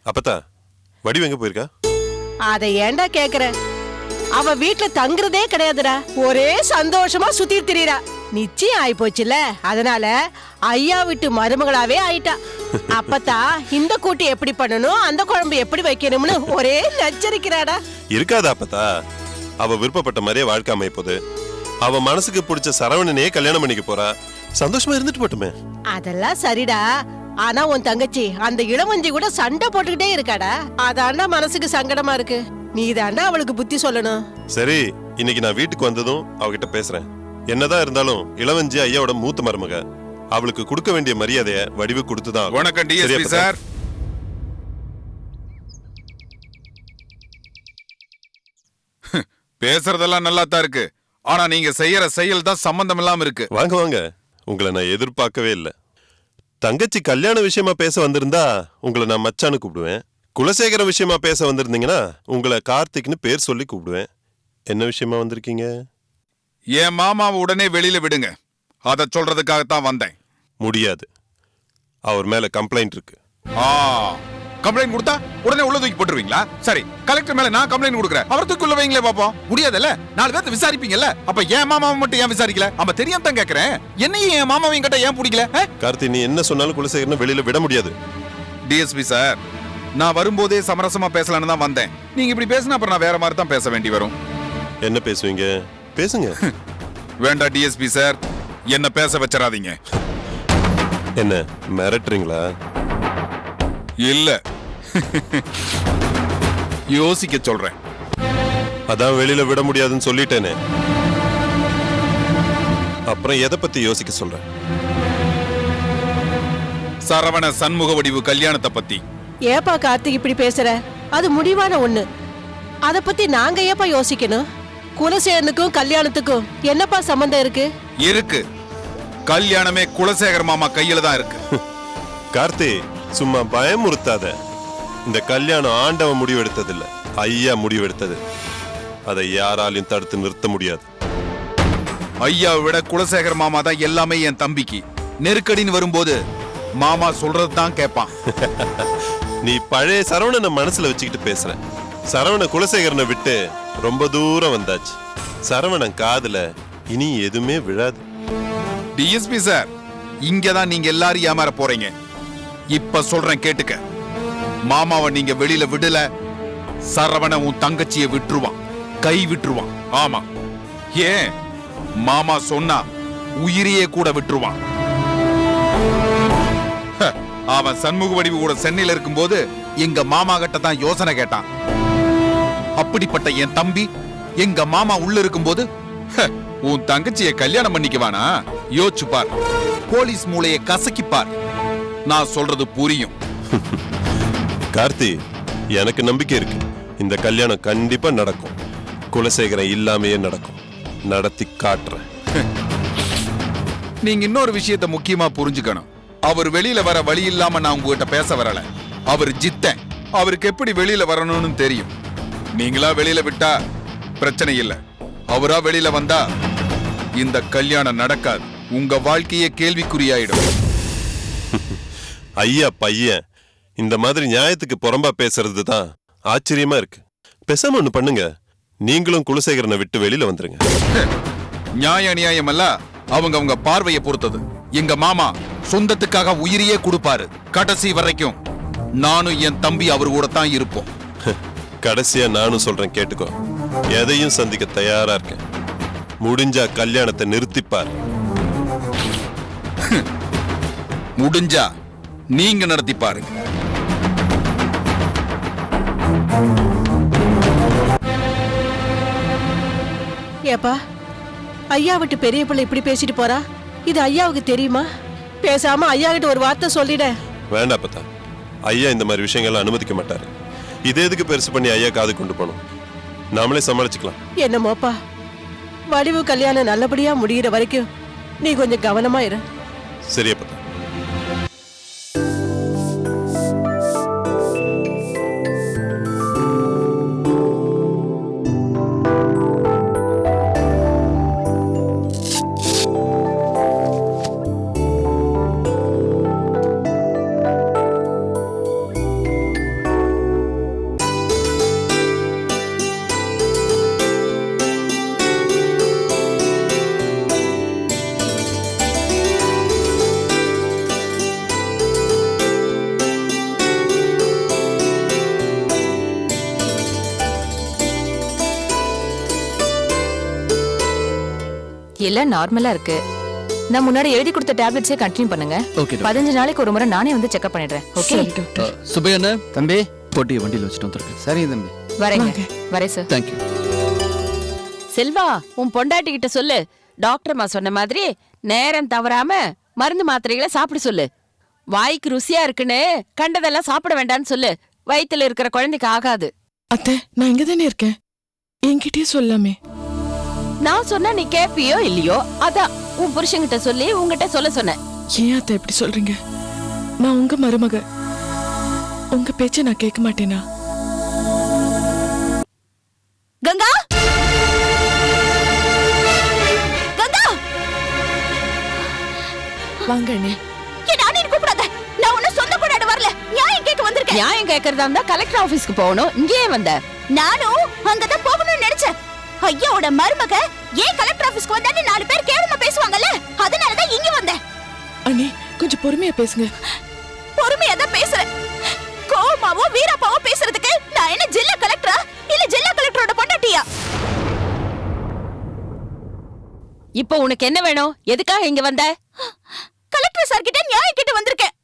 அப்பத்தா வடிவு எங்க போயிருக்கா? அதை ஏன்டா கேக்குற? அவ வீட்டுல தங்குறதே கிடையாதுடா. ஒரே சந்தோஷமா சுத்தி திரியறா. நிச்சயம் ஆயி போச்சுல, அதனால ஐயா வீட்டு மருமகளாவே ஆயிட்டா. அப்பத்தா இந்த கூட்டு எப்படி பண்ணணும், அந்த குழம்பு எப்படி வைக்கணும்னு ஒரே நச்சரிக்கிறாடா. இருக்காதா அப்பத்தா? அவ விருப்பப்பட்ட மாதிரியே வாழ்க்கை அமைய போகுது. அவ மனசுக்கு பிடிச்ச சரவணனே கல்யாணம் பண்ணிக்க போறா. சந்தோஷமா இருந்துட்டு போட்டுமே. அதெல்லாம் சரிடா. ஆனா உன் தங்கச்சி அந்த இளவஞ்சி கூட சண்டை போட்டுக்கிட்டே இருக்காடா. அதாண்டா மனசுக்கு சங்கடமா இருக்கு. நீதாண்டா அவளுக்கு புத்தி சொல்லணும். சரி, இன்னைக்கு நான் வீட்டுக்கு வந்ததும் அவகிட்ட பேசுறேன். என்னதான் இருந்தாலும் இளவஞ்சி ஐயாவோட மூத்த மருமக. அவளுக்கு கொடுக்க வேண்டிய மரியாதைய வடிவு கொடுத்துதான். வணக்கம் டிஎஸ்பி சார். பேசுறதெல்லாம் நல்லா தான் இருக்கு. ஆனா நீங்க செய்யற செயல் தான் சம்பந்தம் இல்லாம இருக்கு. வாங்க வாங்க, உங்களை நான் எதிர்பார்க்கவே இல்லை. தங்கச்சி கல்யாண விஷயமா பேச வந்திருந்தா உங்களை நான் மச்சான்னு கூப்பிடுவேன். குலசேகர விஷயமா பேச வந்திருந்தீங்கன்னா உங்களை கார்த்திக்னு பேர் சொல்லி கூப்பிடுவேன். என்ன விஷயமா வந்திருக்கீங்க? என் மாமாவை உடனே வெளியில விடுங்க. அத சொல்றதுக்காகத்தான் வந்தேன். முடியாது. அவர் மேல கம்ப்ளைண்ட் இருக்கு. கம்ப்ளைண்ட் கொடுத்தா உடனே உள்ள தூக்கி போட்டுருவீங்களா? சரி, கலெக்டர் மேல நான் கம்ப்ளைண்ட் கொடுக்குறேன். அவர் தூக்கி உள்ள வைங்களே பாப்போம். முடியாதுல்ல? 4 பேர்த்த விசாரிப்பீங்கல்ல. அப்ப என் மாமாவை மட்டும் ஏன் விசாரிக்கல? அவன் தெரியாம தான் கேக்குறேன். என்னையும் என் மாமாவையும் கிட்ட ஏன் பிடிக்கல? கார்த்தி, நீ என்ன சொன்னாலும் குலசேகரனை வெளியில விட முடியாது. டிஎஸ்பி சார், நான் வரும்போதே சமரசமா பேசலான்னு தான் வந்தேன். நீங்க இப்படி பேசினா அப்புறம் நான் வேற மாதிரி தான் பேச வேண்டி வரும். என்ன பேசுவீங்க? பேசுங்க. வேண்டாம் டிஎஸ்பி சார், என்ன பேச வச்சிடாதீங்க. என்ன மிரட்டுறீங்களா? இல்ல, யோசிக்க சொல்றேன். அதான் வெளியில விட முடியாதுன்னு சொல்லிட்டேனே. அப்புறம் எதை பத்தி யோசிக்க சொல்றேன்? சரவண சண்முக வடிவு கல்யாணத்தை பத்தி. ஏப்பா கார்த்திக் இப்படி பேசுற? அது முடிவான ஒண்ணு. அத பத்தி நாங்க ஏப்பா யோசிக்கணும்? குலசேகரனுக்கும் கல்யாணத்துக்கும் என்னப்பா சம்பந்தம் இருக்கு? இருக்கு. கல்யாணமே குலசேகர மாமா கையில தான் இருக்கு. கார்த்தி, சும்மா பயமுறுத்தாத. இந்த கல்யாணம் ஆண்டவன் முடிவெடுத்தது இல்ல, ஐயா முடிவெடுத்தது. அதை யாராலையும் தடுத்து நிறுத்த முடியாது. ஐயாவை விட குலசேகர மாமா தான் எல்லாமே என் தம்பிக்கு. நெருக்கடின்னு வரும்போது மாமா சொல்றது தான் கேட்பான். நீ பழைய சரவணனை மனசுல வச்சுக்கிட்டு பேசுற. சரவண குலசேகரனை விட்டு ரொம்ப தூரம் வந்தாச்சு. சரவணன் காதுல இனி எதுவுமே விழாது. டிஎஸ்பி சார், இங்கதான் நீங்க எல்லாரும் ஏமாற போறீங்க. இப்ப சொல்றேன் கேட்டுக்க. மாமாவை நீங்க வெளியில விடல, சரவண உன் தங்கச்சியை விட்டுருவான், கை விட்டுருவான். ஆமா, ஏன் மாமா சொன்னா உயிரியே கூட விட்டுருவான். அவன் சண்முக வடிவு கூட சென்னையில இருக்கும்போது எங்க மாமா கிட்ட தான் யோசனை கேட்டான். அப்படிப்பட்ட என் தம்பி எங்க மாமா உள்ள இருக்கும்போது உன் தங்கச்சியை கல்யாணம் பண்ணிக்குவானா? யோசிச்சு பார். போலீஸ் மூளையை கசக்கிப்பார். நான் சொல்றது புரியும். கார்த்தி, எனக்கு நம்பிக்கை இருக்கு. இந்த கல்யாணம் கண்டிப்பா நடக்கும். குலசேகரன் இல்லாமையே நடக்கும். நடத்தி காட்டுறேன். நீங்க இன்னொரு விஷயத்தை முக்கியமா புரிஞ்சுக்கணும். அவர் வெளியில வர வழி இல்லாம நான் உங்ககிட்ட பேச வரல. அவர் ஜித்தன். அவருக்கு எப்படி வெளியில வரணும்னு தெரியும். நீங்களா வெளியில விட்டா பிரச்சனை இல்ல. அவரா வெளியில வந்தா இந்த கல்யாணம் நடக்காது. உங்க வாழ்க்கையே கேள்விக்குறியாயிடும். ஐயா பையன் இந்த மாதிரி நியாயத்துக்கு புறம்பா பேசுறது தான் ஆச்சரியமா இருக்கு. பேசாம ஒண்ணு பண்ணுங்க, நீங்களும் குலசேகரனை விட்டு வெளியில வந்துருங்க. நியாய அநியாயம் அல்ல, அவங்க பார்வையை பொறுத்தது. எங்க மாமா சொந்தத்துக்காக உயிரியே கொடுப்பாரு. கடைசி வரைக்கும் நானும் என் தம்பி அவர் கூட தான் இருப்போம். கடைசியா நானும் சொல்றேன் கேட்டுக்கோ. எதையும் சந்திக்க தயாரா இருக்கேன். முடிஞ்சா கல்யாணத்தை நிறுத்திப்பார். முடிஞ்சா நீங்க நடத்தி பாருங்க. ஏப்பா, ஐயா விட்டு பெரிய பிள்ளை இப்படி பேசிட்டு போறா. இது ஐயாவுக்கு தெரியுமா? பேசாம ஐயா கிட்ட ஒரு வார்த்தை சொல்லிட. வேண்டாம் பத்தா, ஐயா இந்த மாதிரி விஷயங்கள்லாம் அனுமதிக்க மாட்டாரு. இதே எதுக்கு பெருசு பண்ணி ஐயா காது கொண்டு போனோம்? நாமளே சமாளிச்சுக்கலாம். என்னமோப்பா, வடிவு கல்யாணம் நல்லபடியா முடிகிற வரைக்கும் நீ கொஞ்சம் கவனமா இரு. சரியா பத்தா. எல்லாம் நார்மலா இருக்கு. நான் முன்னாடி எழுதி கொடுத்த டேப்லெட்ஸே கண்டினியூ பண்ணுங்க. ஓகே 15 நாளைக்கு ஒரு முறை நானே வந்து செக்அப் பண்ணிடுறேன். ஓகே சரி டாக்டர். சுபையண்ணா தம்பி பொட்டியை வண்டியில் வச்சுட்டு வந்துருக்கேன். சரி தம்பி. வரேங்க. வரேன் சார். தேங்க்யூ. செல்வா, உன் பொண்டாட்டி கிட்ட சொல்லு, டாக்டர்மா சொன்ன மாதிரி நேரம் தவறாம மருந்து மாத்திரைகளை சாப்பிட சொல்லு. வாய்க்கு ருசியா இருக்குன்னு கண்டதெல்லாம் சாப்பிட வேண்டாம்னு சொல்லு. வயித்துல இருக்கிற குழந்தைக்கு ஆகாது. அத்தை, நான் இங்க தானே இருக்கேன், என்கிட்டயே சொல்லாமே. நான் சொன்னா நீ கேப்பியோ இல்லையோ, அதான் உன் புருஷன்கிட்ட சொல்லி உங்ககிட்ட சொல்ல சொன்னேன். ஏன் அத்தை இப்படி சொல்றீங்க? நான் உங்க மருமக, உங்க பேச்ச நான் கேட்க மாட்டேனா? கங்கா, கங்கா, வாங்க அண்ணே. கூப்பிடாத. நான் உன்ன சொந்த கொண்டாட வரல, நியாயம் கேட்க வந்திருக்கேன். நியாயம் கேட்கறதா இருந்தா கலெக்டர் ஆபீஸ்க்கு போகணும். இங்கேயே வந்த. நானும் அங்கதான் போகணும்னு நினைச்சேன். ஐயாவோட மருமக ஏன் கலெக்டர் ஆபீஸ்க்கு வந்தான்னு 4 பேர் கேவலமா பேசுவாங்கல்ல, அதனாலதான் இங்க வந்தேன். அண்ணே, கொஞ்சம் பொறுமையா பேசுங்க. பொறுமையா தான் பேசுறேன். கோமாவோ வீராப்பாவோ பேசுறதுக்கு நான் என்ன ஜில்லா கலெக்டரா இல்ல ஜில்லா கலெக்டரோட பொண்டாட்டியா? இப்போ உனக்கு என்ன வேணும்? எதுக்காக இங்க வந்த? கலெக்டர் சார் கிட்ட நியாயம் கேட்டு வந்திருக்கேன்.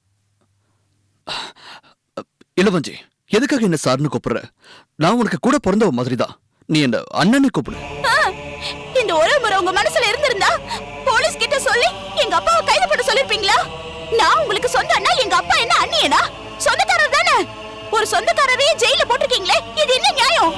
இளவஞ்சி, எதுக்காக என்ன சார்னு கூப்பிடுற? நான் உனக்கு கூட பிறந்தவ மாதிரி தான். நீ என்ன அண்ணனை கூப்பிடு. இந்த ஒரு முறை உங்க மனசுல இருந்திருந்தா போலீஸ் கிட்ட சொல்லி எங்க அப்பாவை கைது பண்ண சொல்லிருப்பீங்களா? நான் உங்களுக்கு சொந்த அண்ணா, எங்க அப்பா என்ன அண்ணியனா? சொந்தக்காரர் தானே. ஒரு சொந்தக்காரரையே ஜெயில போட்டிருக்கீங்களே, இது என்ன நியாயம்?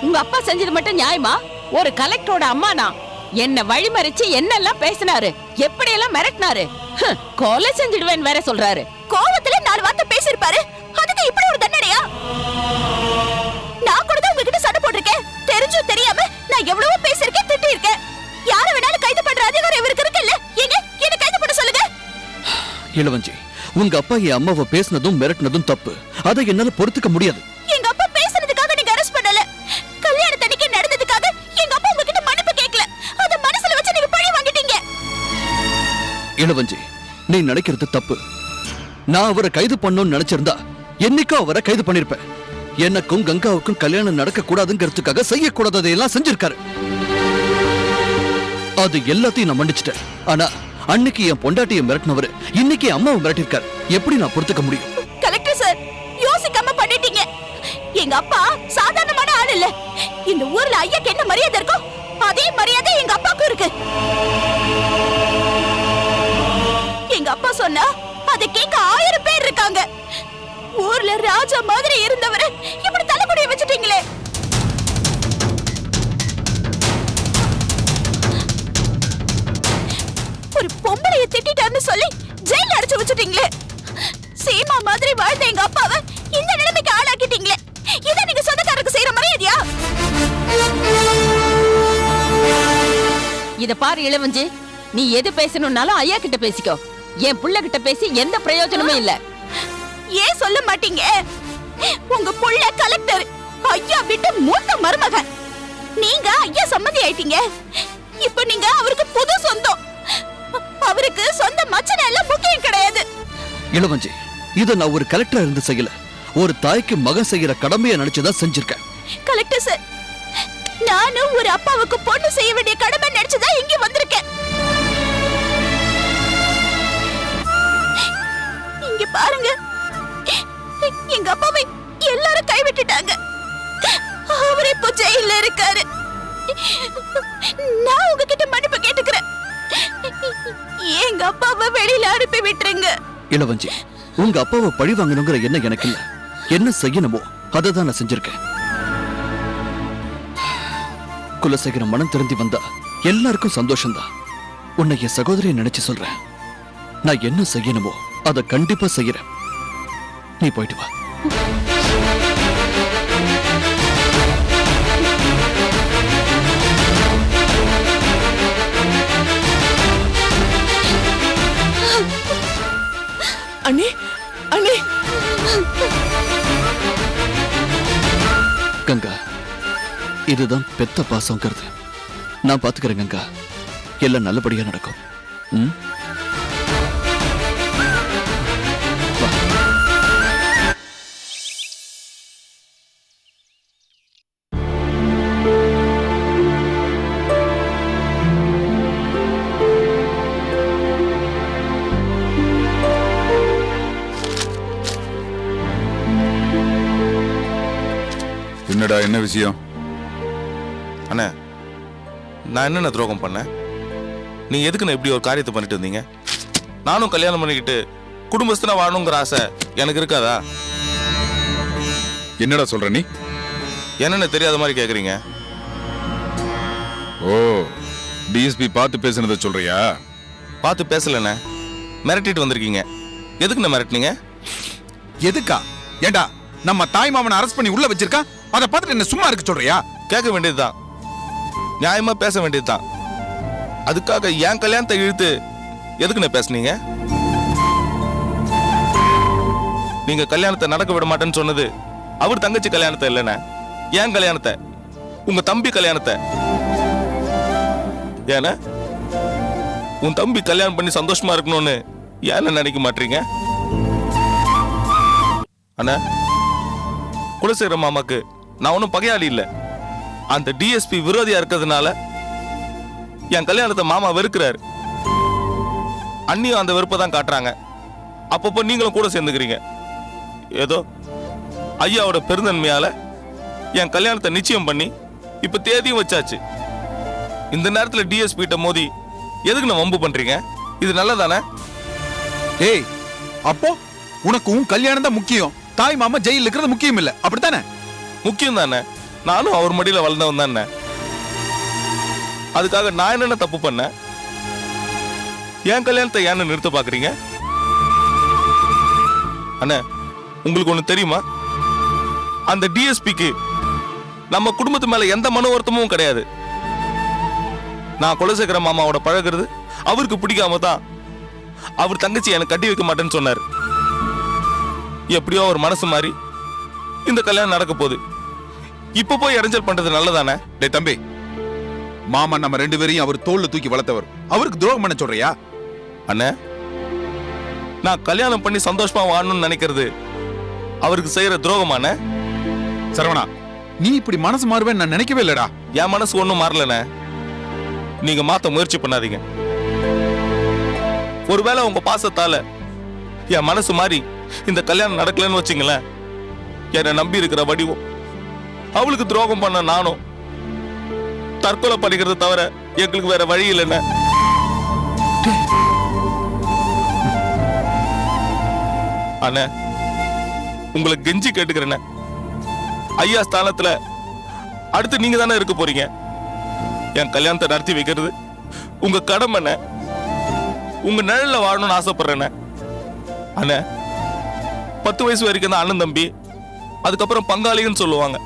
உங்க அப்பா செஞ்சது மட்டும் நியாயமா? ஒரு கலெக்டரோட அம்மா நான் என்ன வழிமறிச்சு என்னெல்லாம் பேசினாரு, எப்படி எல்லாம் மிரட்டினாரு. கொலை செஞ்சிடுவேன் வேற சொல்றாரு. கோவத்துல 4 வார்த்தை பேசிருப்பாரு, அதுக்கு இப்படி ஒரு தண்டனையா? நான் கூட தான் உங்ககிட்ட சண்டை போட்டிருக்கேன். தெரிஞ்சும் தெரியாம நான் எவ்வளவோ பேசிருக்கேன், திட்டி இருக்கேன். யார வேணாலும் கைது பண்ற அதிகாரம் இவருக்கு இருக்குல்ல, எங்க என்ன கைது பண்ண சொல்லுங்க. இளவஞ்சி, உங்க அப்பா என் அம்மாவை பேசினதும் மிரட்டினதும் தப்பு. அதை என்னால பொறுத்துக்க முடியாது. எங்க அப்பா பேசுனதுக்காக நீங்க அரெஸ்ட் பண்ணல. கல்யாணத்தன்னைக்கு நடந்ததுக்காக எங்க அப்பா உங்ககிட்ட மன்னிப்பு கேட்கல. அத மனசுல வச்சு நீங்க பழி வாங்கிட்டீங்க. இளவஞ்சி, நீ நினைக்கிறது தப்பு. நான் அவரை கைது பண்ணணும்னு நினைச்சிருந்தா என்னைக்கும் அவரை கைது பண்ணிருப்பேன். எனக்கும் கங்காவுக்கும் கல்யாணம் நடக்க கூடாதுங்கிறதுக்காக செய்யக்கூடாததையெல்லாம் செஞ்சிருக்காரு. அது எல்லாத்தையும் நான் மன்னிச்சிட்டேன். ஆனா அன்னைக்கு என் பொண்டாட்டியை மிரட்டினவரு இன்னைக்கு அம்மாவை மிரட்டிருக்காரு. எப்படி நான் பொறுத்துக்க முடியும்? கலெக்டர் சார், யோசிக்காம பண்ணிட்டீங்க. எங்க அப்பா சாதாரணமான ஆள் இல்ல. இந்த ஊர்ல ஐயாக்கு என்ன மரியாதை இருக்கோ அதே மரியாதை எங்க அப்பாவுக்கு இருக்கு. எங்க அப்பா சொன்னா அதை கேட்க 1000 பேர் இருக்காங்க. ஊர்ல ராஜா மாதிரி இருந்தவரை இப்படி தலைமுடிய வச்சுட்டீங்களே. ஒரு பொம்பளைய திட்டாருன்னு சொல்லி ஜெயில அடைச்சு வச்சுட்டீங்களே. சீமா மாதிரி வாழ்ந்த எங்க அப்பாவை இந்த நிலைமைக்கு ஆளாக்கிட்டீங்களே. இதை நீங்க சொந்தக்காரருக்கு செய்யற மரியாதையா? இத பாரு இளவஞ்சி, நீ எது பேசணும்னாலும் ஐயா கிட்ட பேசிக்கோ. என் புள்ள கிட்ட பேசி எந்த பிரயோஜனமும் இல்ல. ஏன் சொல்ல மாட்டீங்க? உங்க புள்ள கலெக்டர், ஐயா விட்டு மூத்த மருமகன். நீங்க ஐயா சம்மதி ஆயிட்டீங்க. இப்போ நீங்க அவருக்கு புது சொந்தம். அவருக்கு சொந்த மச்சன எல்லாம் முக்கியம் கிடையாது. இளவஞ்சி, இத நான் ஒரு கலெக்டரா இருந்து செய்யல. ஒரு தாய்க்கு மகன் செய்யற கடமையை நினைச்சுதான் செஞ்சிருக்கேன். கலெக்டர் சார், நானும் ஒரு அப்பாவுக்கு பொண்ணு செய்ய வேண்டிய கடமை நினைச்சுதான் இங்க வந்திருக்கேன். இங்க பாருங்க, எங்க அப்பாவை எல்லாரும் கைவிட்டுட்டாங்க. அவர் இப்போ ஜெயில இருக்காரு. நான் உங்ககிட்ட மன்னிப்பு கேட்டுக்கிறேன். எங்க அப்பாவை வெளியில அனுப்பி விட்டுருங்க. இளவஞ்சி, உங்க அப்பாவை பழி வாங்கணுங்கிற என்ன எனக்கு இல்ல. என்ன செய்யணுமோ அதை தான் நான் செஞ்சிருக்கேன். குலசேகரன் மனம் திருந்தி வந்தா எல்லாருக்கும் சந்தோஷம்தான். உன்னை என் சகோதரியை நினைச்சு சொல்றேன். நான் என்ன செய்யணுமோ அதை கண்டிப்பா செய்யறேன். நீ போயிட்டு வா. அண்ணே, அண்ணே. கங்கா, இதுதான் பெத்த பாசம்ங்கிறது. நான் பாத்துக்கிறேன் கங்கா. எல்லாம் நல்லபடியா நடக்கும். ம்? வா. என்னடா என்ன விஷயம்? அண்ணா, நான் என்னென்ன துரோகம் பண்ணேன்? நீ எதுக்குண்ணே இப்படி ஒரு காரியத்தை பண்ணிட்டு இருந்தீங்க? நானும் கல்யாணம் பண்ணிக்கிட்டு குடும்பஸ்தனா வாழணுங்கிற ஆசை எனக்கு இருக்காதா? என்னடா சொல்ற நீ? என்னென்ன தெரியாத மாதிரி கேக்குறீங்க? ஓ, டிஎஸ்பி பார்த்து பேசுனதை சொல்றியா? பார்த்து பேசலண்ணே, மிரட்டிட்டு வந்திருக்கீங்க. எதுக்குண்ணே மிரட்டினீங்க? எதுக்கா? ஏண்டா நம்ம தாய் மாமனை அரெஸ்ட் பண்ணி உள்ள வச்சிருக்கா, அதை பார்த்துட்டு என்ன சும்மா இருக்க சொல்றியா? கேட்க வேண்டியதுதான், நியாயமா பேச வேண்டியதுதான். அதுக்காக என் கல்யாணத்தை இழுத்து எதுக்குண்ணே பேசுனீங்க? நீங்க கல்யாணத்தை நடக்க விட மாட்டேன்னு சொன்னது அவர் தங்கச்சி கல்யாணத்தை இல்லைண்ணே, என் கல்யாணத்தை, உங்க தம்பி கல்யாணத்தை. ஏன்னா உன் தம்பி கல்யாணம் பண்ணி சந்தோஷமா இருக்கணும்னு ஏன்னு நினைக்க மாட்டீங்க? அண்ணா, குலசேகர மாமாக்கு நான் ஒன்றும் பகையாளி இல்லை. அந்த டிஎஸ்பி விரோதியா இருக்கிறதுனால என் கல்யாணத்தை மாமா வெறுக்கிறாரு. அண்ணியும் அந்த வெறுப்பை தான் காட்டுறாங்க. அப்பப்போ நீங்களும் கூட சேர்ந்துக்கிறீங்க. ஏதோ ஐயாவோட பெருந்தன்மையால என் கல்யாணத்தை நிச்சயம் பண்ணி இப்ப தேதியும் வச்சாச்சு. இந்த நேரத்துல டிஎஸ்பி கிட்ட மோதி எதுக்கு நான் வம்பு பண்றீங்க? இது நல்லதானே? ஏய், அப்போ உனக்கு உன் கல்யாணம் தான் முக்கியம், தாய் மாமா ஜெயில இருக்கிறது முக்கியம் இல்ல, அப்படித்தானே? முக்கியம் தானே. நானும் அவர் மடியில வளர்ந்தவன் தானே. அதுக்காக நான் என்னென்ன தப்பு பண்ணேன்? என் கல்யாணத்தை ஏன்னு நிறுத்த பாக்குறீங்க? அண்ணா, உங்களுக்கு ஒண்ணு தெரியுமா? அந்த டிஎஸ்பிக்கு நம்ம குடும்பத்து மேல எந்த மன வருத்தமும் கிடையாது. நான் குலசேகர மாமாவோட பழகிறது அவருக்கு பிடிக்காம தான் அவர் தங்கச்சி எனக்கு கட்டி வைக்க மாட்டேன்னு சொன்னார். எப்படியோ அவர் மனசு மாறி இந்த கல்யாணம் நடக்க போகுது. இப்ப போய் இடைஞ்சல் பண்றது நல்லதானே? டேய் தம்பி, மாமா நம்ம ரெண்டு பேரையும் அவர் தோல்ல தூக்கி வளர்த்தவர், அவருக்கு துரோகம் பண்ண சொல்றியா? அண்ணே, நான் கல்யாணம் பண்ணி சந்தோஷமா வாழணும்னு நினைக்கிறது அவருக்கு செய்யற துரோகமான? சரவணா, நீ இப்படி மனசு மாறுவேன்னு நான் நினைக்கவே இல்லடா. என் மனசு ஒண்ணும் மாறலண்ணே. நீங்க மாத்த முயற்சி பண்ணாதீங்க. ஒருவேளை உங்க பாசத்தால என் மனசு மாறி இந்த கல்யாணம் நடக்கலன்னு வச்சுங்களேன், என்னை நம்பி இருக்கிற வடிவம், அவளுக்கு துரோகம் பண்ண நானும் தற்கொலை பண்ணிக்கிறத தவிர எங்களுக்கு வேற வழி இல்லைண்ணே. அண்ணே, உங்களை கெஞ்சி கேட்டுக்கிறேண்ணே, ஐயா ஸ்தானத்துல அடுத்து நீங்க தானே இருக்க போறீங்க. என் கல்யாணத்தை நடத்தி வைக்கிறது உங்க கடமை. உங்க நிழல்ல வாழணும்னு ஆசைப்படுறேன். அண்ணே, 10 வயசு வரைக்கும் தான் அண்ணன் தம்பி, அதுக்கப்புறம் பங்காளின்னு சொல்லுவாங்க.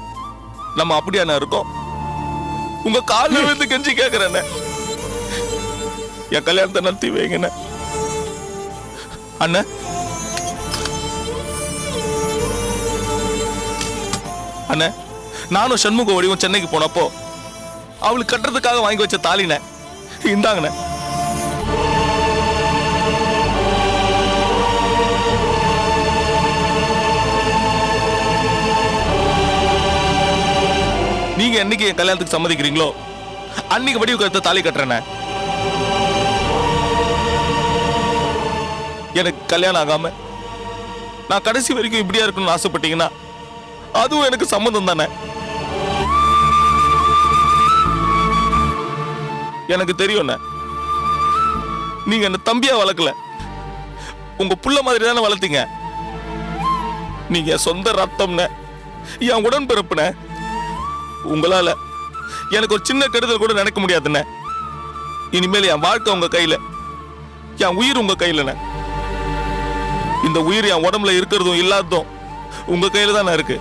நம்ம அப்படியான இருக்கோம். உங்க காலில் விழுந்து கெஞ்சி கேட்கிறேன், என் கல்யாணத்தை நடத்தி வைங்க அண்ணே. அண்ணே, நானும் சண்முக வடிவம் சென்னைக்கு போனப்போ அவளுக்கு கட்டுறதுக்காக வாங்கி வச்ச தாலின இந்தாங்கண்ணே. நீங்க என்னைக்கு என் கல்யாணத்துக்கு சம்மதிக்கிறீங்களோ அன்னைக்கு வடிவு கருத்த தாலி கட்டுறேண்ணே. எனக்கு கல்யாணம் ஆகாம நான் கடைசி வரைக்கும் இப்படியா இருக்கணும்னு ஆசைப்பட்டீங்கன்னா அதுவும் எனக்கு சம்மதம் தானே. எனக்கு தெரியும், நீங்க என்ன தம்பியா வளர்க்கல, உங்க புள்ள மாதிரி தானே வளர்த்தீங்க. நீங்க சொந்த ரத்தம்னு, என் உடன்பிறப்புன. உங்களால எனக்கு ஒரு சின்ன கெடுதல் கூட நினைக்க முடியாதுண்ணே. இனிமேல் என் வாழ்க்கை உங்க கையில, என் உயிர் உங்க கையிலண்ணே. இந்த உயிர் என் உடம்புல இருக்கிறதும் இல்லாததும் உங்க கையில தானே இருக்கு.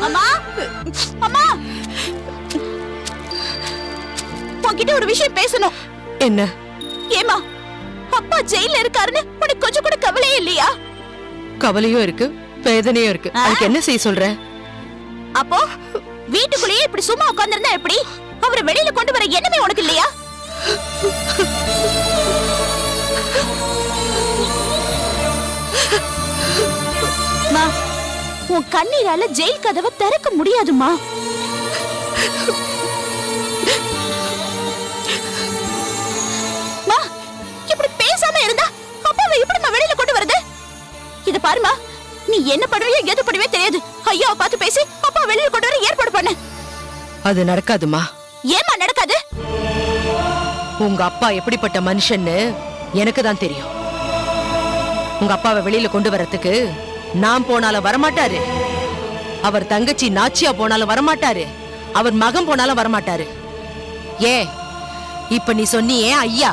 அம்மா அம்மா உன்கிட்ட ஒரு விஷயம் பேசணும். என்ன? ஏமா அப்பா ஜெயில இருக்காருன்னு உனக்கு கொஞ்சம் கூட கவலையே இல்லையா? கவலையும் இருக்கு, வேதனையும் இருக்கு. அதுக்கு என்ன செய்ய சொல்ற? அப்போ வீட்டுக்குள்ளேயே இப்படி சும்மா உட்கார்ந்திருந்தா எப்படி? அவரை வெளியில கொண்டு வர எண்ணமே உனக்கு இல்லையா? மா, உன் கண்ணீரால ஜெயில் கதவை திறக்க முடியாதுமா. மா, இப்படி பேசாம இருந்தா அப்பாவை எப்படிமா வெளியில கொண்டு வருது? இத பாருமா, நீ என்ன பண்ணுவியோ எது பண்ணுவியோ தெரியாது. ஐயாவை பார்த்து பேசி அப்பா வெளியில கொண்டு வர ஏற்பாடு பண்ணு. அது நடக்காதுமா. ஏமா நடக்காது? உங்க அப்பா எப்படிப்பட்ட மனுஷன்னு எனக்கு தான் தெரியும். உங்க அப்பாவை வெளியில கொண்டு வரதுக்கு நான் போனாலும் வரமாட்டாரு, அவர் தங்கச்சி நாச்சியா போனாலும் வரமாட்டாரு, அவர் மகன் போனாலும் வரமாட்டாரு. ஏன் இப்ப நீ சொன்னியே ஐயா,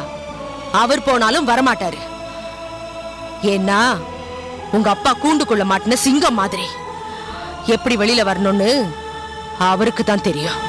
அவர் போனாலும் வரமாட்டாரு. ஏன்னா உங்க அப்பா கூண்டுக்குள்ள மாட்டின சிங்கம் மாதிரி எப்படி வெளியில வரணும்னு அவருக்கு தான் தெரியும்.